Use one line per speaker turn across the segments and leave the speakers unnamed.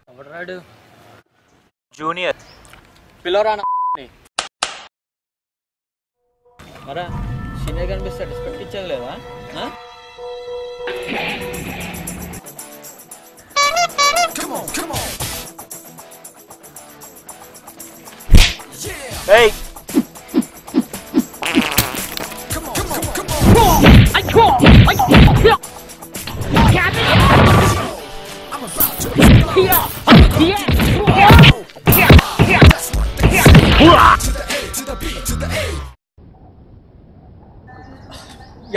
ఎవడాడు?
జూనియర్.
పిల్లరా మరా సీనియర్ కనిపిస్తే రెస్పెక్ట్ ఇచ్చేది లేదా?
Hey!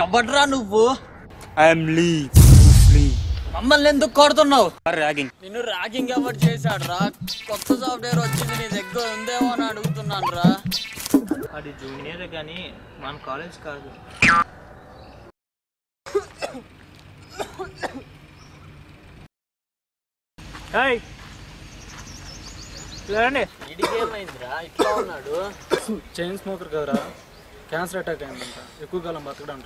ఎవడ్రా నువ్వు?
I'm Lee.
మమ్మల్ని ఎందుకు కొడుతున్నావు?
Ragging.
నిన్ను ర్యాగింగ్ ఎవరు చేశాడు రా? కొత్త సాఫ్ట్వేర్ వచ్చింది నీ దగ్గర ఉందేమో అని అడుగుతున్నాను రా.
అది జూనియర్ కానీ మన కాలేజ్ కాదు.
ఇడికి ఏమైందిరా ఇట్లా ఉన్నాడు?
చైన్ స్మోకర్ కదరా, క్యాన్సర్ అటాక్ అయిందంట, ఎక్కువ కాలం బతకడం.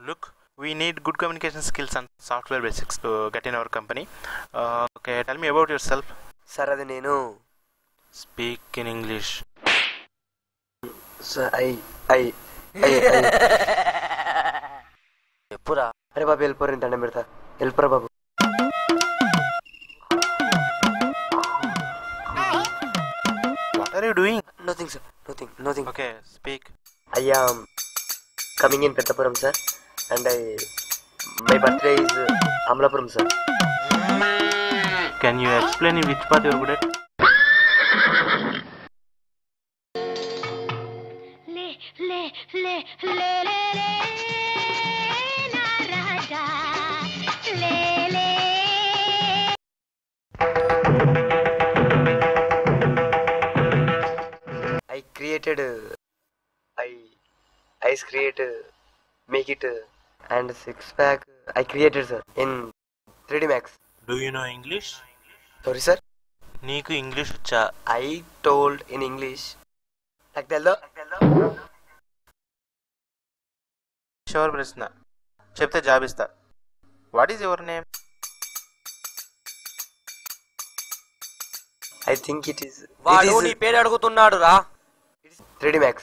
Look, we need good communication skills and software basics to get in our company. Okay, tell me about yourself.
Sir, అది నేను
Speak in English.
ఎప్పురా? అరే బాబు వెళ్ళిపోరు, ఇంత దండం పెడతా, వెళ్ళిపోరా బాబు.
What are you doing?
Nothing sir, nothing.
Okay, speak.
I am coming in Pettapuram sir, and my birthday is Amlapuram sir.
Can you explain in which part you are good at? I create, make it, and six pack I created sir in 3D Max. Do you know English?
Sorry sir.
నీకు English వచ్చా?
I told in English. నాకు తెల్లో
sure ప్రశ్న చెప్తే job ఇస్తా. What is your name?
I think it is.
వాడు నీ పేరు అడుగుతున్నాడు రా.
3D Max.